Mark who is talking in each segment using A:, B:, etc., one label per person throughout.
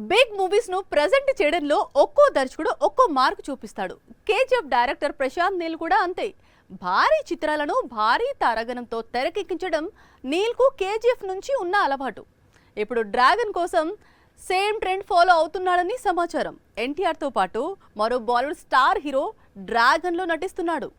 A: Big movies ను present చేయడంలో ఒక్కో దర్శకుడు ఒక్కో మార్క్ చూపిస్తాడు. కేజీఎఫ్ డైరెక్టర్ ప్రశాంత్ నీల్ కూడా అంతే. భారీ చిత్రాలను భారీ తారాగణంతో తెరకెక్కించడం నీల్ కు కేజీఎఫ్ నుంచి ఉన్న అలవాటు. ఇప్పుడు డ్రాగన్ కోసం సేమ్ ట్రెండ్ ఫాలో అవుతున్నాడని సమాచారం. ఎన్టీఆర్ తో పాటు మరో బాలీవుడ్ స్టార్ హీరో డ్రాగన్ లో నటిస్తున్నాడు.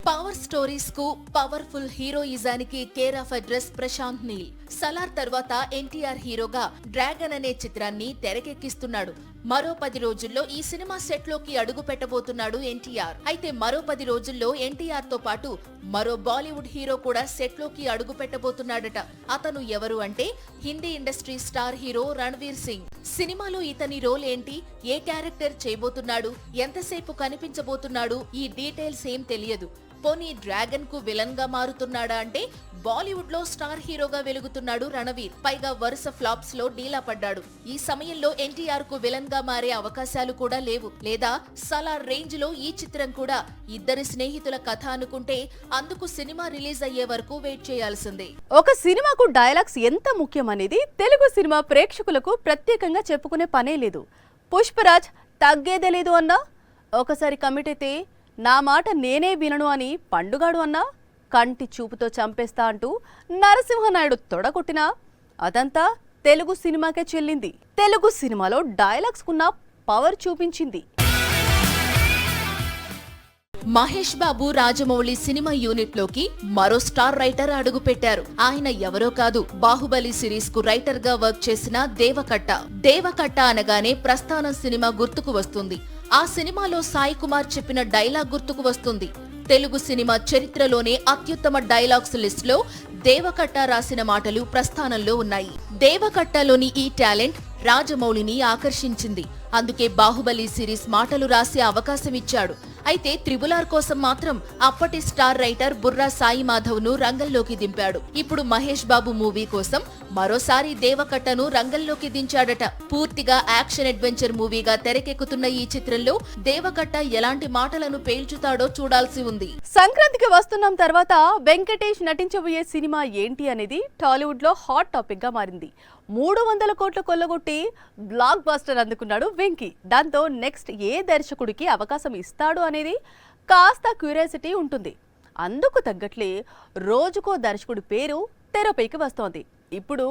B: పవర్ స్టోరీస్ కు పవర్ఫుల్ హీరోయిజానికి care of address Prashanth Neel. Salaar తర్వాత ఎన్టీఆర్ హీరోగా డ్రాగన్ అనే చిత్రాన్ని తెరకెక్కిస్తున్నాడు. మరో 10 రోజుల్లో ఈ సినిమా సెట్ లోకి అడుగు పెట్టబోతున్నాడు ఎన్టీఆర్. అయితే మరో 10 రోజుల్లో ఎన్టీఆర్ తో పాటు మరో బాలీవుడ్ హీరో కూడా సెట్ లోకి అడుగు పెట్టబోతున్నాడట. అతను ఎవరు అంటే Hindi industry star hero Ranveer Singh. సినిమాలో ఇతని రోల్ ఏంటి, ఏ క్యారెక్టర్ చేయబోతున్నాడు, ఎంతసేపు కనిపించబోతున్నాడు, ఈ డీటెయిల్స్ ఏం తెలియదు. పోనీ డ్రాగన్ కు విలన్ గా మారుతున్నాడా అంటే బాలీవుడ్ లో స్టార్ హీరోగా వెలుగుతున్నాడు రణవీర్. పైగా వరుస ఫ్లాప్స్ లో డీలా పడ్డాడు. ఈ సమయంలో ఎన్టీఆర్ కు విలన్ గా మారే అవకాశాలు కూడా లేవు. లేదా సలార్ రేంజ్ లో ఈ చిత్రం కూడా ఇద్దరి స్నేహితుల కథ అనుకుంటే అందుకు సినిమా రిలీజ్ అయ్యే వరకు వెయిట్ చేయాల్సిందే.
A: ఒక సినిమాకు డైలాగ్స్ ఎంత ముఖ్యం అనేది తెలుగు సినిమా ప్రేక్షకులకు ప్రత్యేకంగా చెప్పుకునే పనే లేదు. పుష్పరాజ్ తగ్గేదే లేదు అన్నా, ఒకసారి కమిట్ అయితే నా మాట నేనే వినను అని పండుగాడు అన్నా, కంటి చూపుతో చంపేస్తా అంటూ నరసింహనాయుడు తొడగొట్టినా అదంతా తెలుగు సినిమాకే చెల్లింది. తెలుగు సినిమాలో డైలాగ్స్ కున్న పవర్ చూపించింది.
B: మహేష్ బాబు రాజమౌళి సినిమా యూనిట్ లోకి మరో స్టార్ రైటర్ అడుగు పెట్టారు. ఆయన ఎవరో కాదు, బాహుబలి సిరీస్ కు రైటర్ గా వర్క్ చేసిన దేవకట్ట. దేవకట్ట అనగానే ప్రస్థానం సినిమా గుర్తుకు వస్తుంది. ఆ సినిమాలో సాయి కుమార్ చెప్పిన డైలాగ్ గుర్తుకు వస్తుంది. తెలుగు సినిమా చరిత్రలోనే అత్యుత్తమ డైలాగ్స్ లిస్ట్ లో దేవకట్ట రాసిన మాటలు ప్రస్థానంలో ఉన్నాయి. దేవకట్టలోని ఈ టాలెంట్ రాజమౌళిని ఆకర్షించింది. అందుకే బాహుబలి సిరీస్ మాటలు రాసే అవకాశం ఇచ్చాడు. అయితే త్రిబుల్-ఆర్ కోసం మాత్రం అప్పటి స్టార్ రైటర్ బుర్రా సాయి మాధవ్ ను రంగంలోకి దింపాడు. ఇప్పుడు మహేష్ బాబు మూవీ కోసం మరోసారి దేవకట్టను రంగంలోకి దించాడట. పూర్తిగా యాక్షన్ అడ్వెంచర్ మూవీగా తెరకెక్కుతున్న ఈ చిత్రంలో దేవకట్ట ఎలాంటి మాటలను పేల్చుతాడో చూడాల్సి ఉంది.
A: సంక్రాంతికి వస్తున్నాం తర్వాత వెంకటేష్ నటించబోయే సినిమా ఏంటి అనేది టాలీవుడ్ లో హాట్ టాపిక్ గా మారింది. 300 కోట్లు కొల్లగొట్టి బ్లాక్ బస్టర్ అందుకున్నాడు వెంకీ. దాంతో నెక్స్ట్ ఏ దర్శకుడికి అవకాశం ఇస్తాడు అనేది కాస్త క్యూరియాసిటీ ఉంటుంది. అందుకు తగ్గట్లే రోజుకో దర్శకుడి పేరు తెరపైకి వస్తోంది. ఇప్పుడు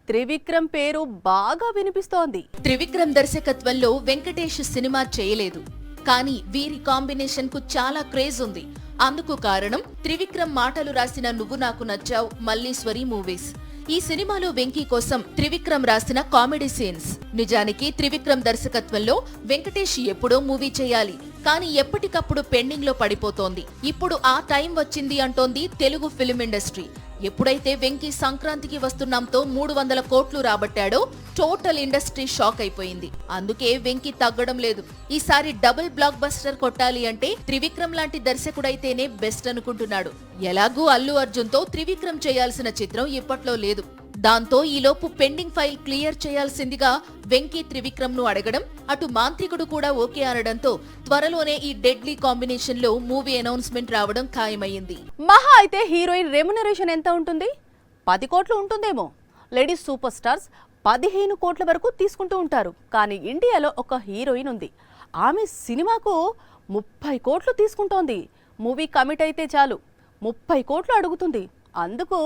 A: త్రివిక్రమ్ పేరు బాగా వినిపిస్తోంది.
B: త్రివిక్రమ్ దర్శకత్వంలో వెంకటేష్ సినిమా చేయలేదు, కానీ వీరి కాంబినేషన్ కు చాలా క్రేజ్ ఉంది. అందుకు కారణం త్రివిక్రమ్ మాటలు రాసిన నువ్వు నాకు నచ్చావ్, మల్లీశ్వరి మూవీస్. ఈ సినిమాలో వెంకీ కోసం త్రివిక్రమ్ రాసిన కామెడీ సీన్స్. నిజానికి త్రివిక్రమ్ దర్శకత్వంలో వెంకటేష్ ఎప్పుడో మూవీ చేయాలి, కానీ ఎప్పటికప్పుడు పెండింగ్ లో పడిపోతోంది. ఇప్పుడు ఆ టైం వచ్చింది అంటోంది తెలుగు ఫిల్మ్ ఇండస్ట్రీ. ఎప్పుడైతే వెంకీ సంక్రాంతికి వస్తున్నాంతో 300 కోట్లు రాబట్టాడో టోటల్ ఇండస్ట్రీ షాక్ అయిపోయింది. అందుకే వెంకీ తగ్గడం లేదు. ఈసారి డబుల్ బ్లాక్ బస్టర్ కొట్టాలి అంటే త్రివిక్రమ్ లాంటి దర్శకుడైతేనే బెస్ట్ అనుకుంటున్నాడు. ఎలాగూ అల్లు అర్జున్ తో త్రివిక్రమ్ చేయాల్సిన చిత్రం ఇప్పట్లో లేదు. దాంతో ఈలోపు పెండింగ్ ఫైల్ క్లియర్ చేయాల్సిందిగా వెంకీ త్రివిక్రమ్ ను అడగడం, అటు మాంత్రికుడు కూడా ఓకే అనడంతో త్వరలోనే ఈ డెడ్లీ కాంబినేషన్ లో మూవీ అనౌన్స్మెంట్ రావడం ఖాయమైంది.
A: మహా అయితే హీరోయిన్ రెమ్యునరేషన్ ఎంత ఉంటుంది? 10 కోట్లు ఉంటుందేమో. లేడీస్ సూపర్ స్టార్స్ 15 కోట్ల వరకు తీసుకుంటూ ఉంటారు. కానీ ఇండియాలో ఒక హీరోయిన్ ఉంది. ఆమె సినిమాకు 30 కోట్లు తీసుకుంటోంది. మూవీ కమిట్ అయితే చాలు 30 కోట్లు అడుగుతుంది. అందుకు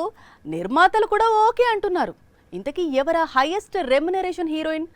A: నిర్మాతలు కూడా ఓకే అంటున్నారు. ఇంతకీ ఎవరా highest remuneration heroine?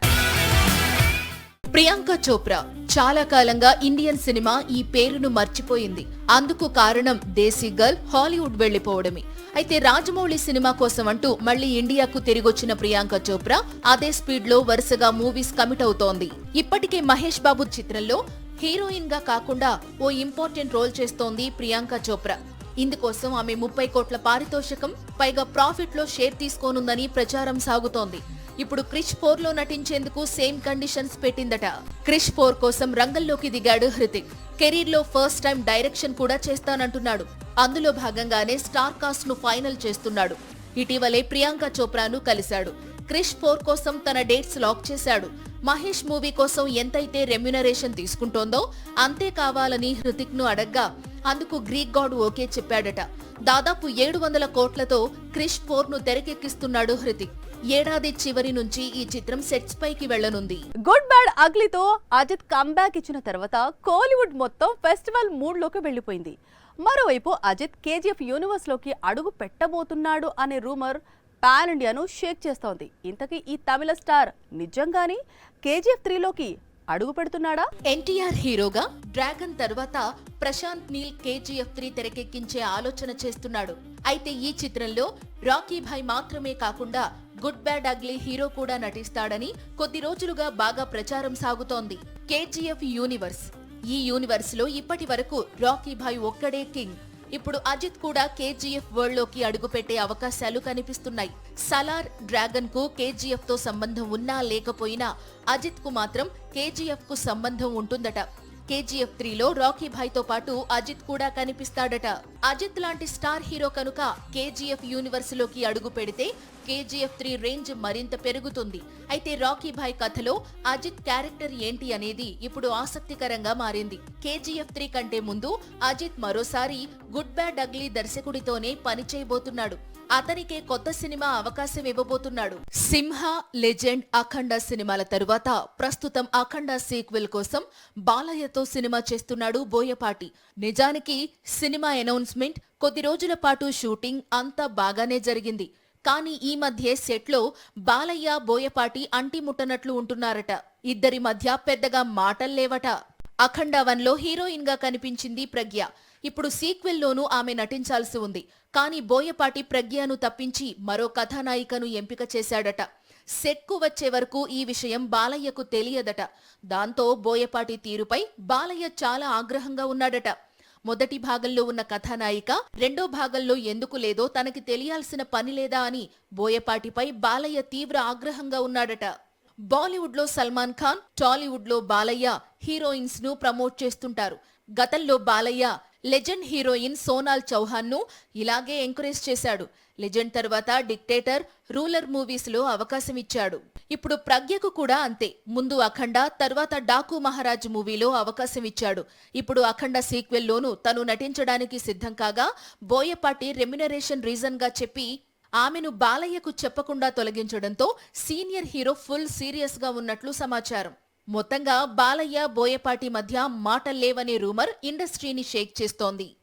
B: Priyanka Chopra. చాలా కాలంగా ఇండియన్ సినిమా ఈ పేరును మర్చిపోయింది. అందుకు కారణం దేశీ గర్ల్ హాలీవుడ్ వెళ్లిపోవడమే. అయితే రాజమౌళి సినిమా కోసం అంటూ మళ్లీ ఇండియాకు తిరిగొచ్చిన ప్రియాంక చోప్రా అదే స్పీడ్ లో వరుసగా మూవీస్ కమిట్ అవుతోంది. ఇప్పటికే మహేష్ బాబు చిత్రంలో హీరోయిన్ గా కాకుండా ఓ ఇంపార్టెంట్ రోల్ చేస్తోంది ప్రియాంక చోప్రా. ఇందుకోసం ఆమె 30 కోట్ల పారితోషికం, పైగా ప్రాఫిట్ లో షేర్ తీసుకోనుందని ప్రచారం సాగుతోంది. ఇప్పుడు క్రిష్ 4 లో నటించేందుకు సేమ్ కండిషన్స్ పెట్టిందట. క్రిష్ 4 కోసం రంగంలోకి దిగాడు హృతిక్. కెరీర్ లో ఫస్ట్ టైం డైరెక్షన్ కూడా చేస్తానంటున్నాడు. అందులో భాగంగానే స్టార్ కాస్ట్ ను ఫైనల్ చేస్తున్నాడు. ఇటీవలే ప్రియాంక చోప్రాను కలిశాడు. క్రిష్ 4 కోసం తన డేట్స్ లాక్ చేశాడు. మహేష్ మూవీ కోసం ఎంతైతే రెమ్యునరేషన్ తీసుకుంటోందో అంతే కావాలని హృతిక్ ను అడగ్గా అందుకు గ్రీక్ గాడ్ ఓకే చెప్పాడట. దాదాపు 700 కోట్లతో క్రిష్ 4 ను తెరకెక్కిస్తున్నాడు హృతిక్. ఏడాది చివరి నుంచి ఈ చిత్రం సెట్స్ పైకి వెళ్లనుంది.
A: గుడ్ బ్యాడ్ అగ్లీతో అజిత్ కంబ్యాక్ ఇచ్చిన తర్వాత కోలీవుడ్ మొత్తం ఫెస్టివల్ మూడ్ లోకి వెళ్లిపోయింది. మరోవైపు అజిత్ కేజీఎఫ్ యూనివర్స్ లోకి అడుగు పెట్టబోతున్నాడు అనే రూమర్ పాన్ ఇండియాను షేక్ చేస్తోంది. ఇంతకీ ఈ తమిళ స్టార్ నిజంగానే కేజీఎఫ్ 3లోకి అడుగు పెడుతున్నాడా?
B: ఎన్టీఆర్ హీరోగా డ్రాగన్ తర్వాత ప్రశాంత్ నీల్ కేజీఎఫ్ 3 తెరకెక్కించే ఆలోచన చేస్తున్నాడు. అయితే ఈ చిత్రంలో రాకీ భాయ్ మాత్రమే కాకుండా గుడ్ బ్యాడ్ అగ్లీ హీరో కూడా నటిస్తాడని కొద్ది రోజులుగా బాగా ప్రచారం సాగుతోంది. కేజీఎఫ్ యూనివర్స్, ఈ యూనివర్స్ లో ఇప్పటి వరకు రాకీ భాయ్ ఒక్కడే కింగ్. ఇప్పుడు అజిత్ కూడా కేజీఎఫ్ వరల్డ్ లోకి అడుగుపెట్టే అవకాశాలు కనిపిస్తున్నాయి. సలార్, డ్రాగన్ కు కేజీఎఫ్ తో సంబంధం ఉన్నా లేకపోయినా అజిత్ కు మాత్రం కేజీఎఫ్ కు సంబంధం ఉంటుందట. కేజీఎఫ్ 3లో రాకీ భాయ్ తో పాటు అజిత్ కూడా కనిపిస్తాడట. అజిత్ లాంటి స్టార్ హీరో కనుక కేజీఎఫ్ యూనివర్స్ లోకి అడుగు పెడితే కేజీఎఫ్ 3 రేంజ్ మరింత పెరుగుతుంది. అయితే రాకీ భాయ్ కథలో అజిత్ క్యారెక్టర్ ఏంటి అనేది ఇప్పుడు ఆసక్తికరంగా మారింది. కేజీఎఫ్ 3 కంటే ముందు అజిత్ మరోసారి గుడ్ బ్యాడ్ అగ్లీ దర్శకుడితోనే పని చేయబోతున్నాడు. అతనికే కొత్త సినిమా అవకాశం ఇవ్వబోతున్నాడు. సింహ, లెజెండ్, అఖండ సినిమాల తరువాత ప్రస్తుతం అఖండ సీక్వెల్ కోసం బాలయ్యతో సినిమా చేస్తున్నాడు బోయపాటి. నిజానికి సినిమా అనౌన్స్మెంట్, కొద్ది రోజుల పాటు షూటింగ్ అంతా బాగానే జరిగింది. కానీ ఈ మధ్య సెట్లో బాలయ్య, బోయపాటి అంటిముట్టనట్లు ఉంటున్నారట. ఇద్దరి మధ్య పెద్దగా మాటల్లేవట. అఖండ 1లో హీరోయిన్ గా కనిపించింది ప్రజ్ఞ. ఇప్పుడు సీక్వెల్లోనూ ఆమె నటించాల్సి ఉంది. కానీ బోయపాటి ప్రజ్ఞను తప్పించి మరో కథానాయికను ఎంపిక చేశాడట. సెట్కు వచ్చే వరకు ఈ విషయం బాలయ్యకు తెలియదట. దాంతో బోయపాటి తీరుపై బాలయ్య చాలా ఆగ్రహంగా ఉన్నాడట. మొదటి భాగంలో ఉన్న కథానాయిక రెండో భాగంలో ఎందుకు లేదో తనకి తెలియాల్సిన పని లేదా అని బోయపాటిపై బాలయ్య తీవ్ర ఆగ్రహంగా ఉన్నాడట. బాలీవుడ్ లో సల్మాన్ ఖాన్, టాలీవుడ్ లో బాలయ్య హీరోయిన్స్ ను ప్రమోట్ చేస్తుంటారు. గతంలో బాలయ్య లెజెండ్ హీరోయిన్ సోనాల్ చౌహాన్ ను ఇలాగే ఎంకరేజ్ చేశాడు. లెజెండ్ తర్వాత డిక్టేటర్, రూలర్ మూవీస్ లో అవకాశం ఇచ్చాడు. ఇప్పుడు ప్రజ్ఞకు కూడా అంతే. ముందు అఖండ, తర్వాత డాకు మహారాజ్ మూవీలో అవకాశం ఇచ్చాడు. ఇప్పుడు అఖండ సీక్వెల్ లోనూ తను నటించడానికి సిద్ధం కాగా బోయపాటి రెమ్యునరేషన్ రీజన్ గా చెప్పి ఆమెను బాలయ్యకు చెప్పకుండా తొలగించడంతో సీనియర్ హీరో ఫుల్ సీరియస్ గా ఉన్నట్లు సమాచారం. మొత్తంగా బాలయ్య, బోయపాటి మధ్య మాటల్లేవనే రూమర్ ఇండస్ట్రీని షేక్ చేస్తోంది.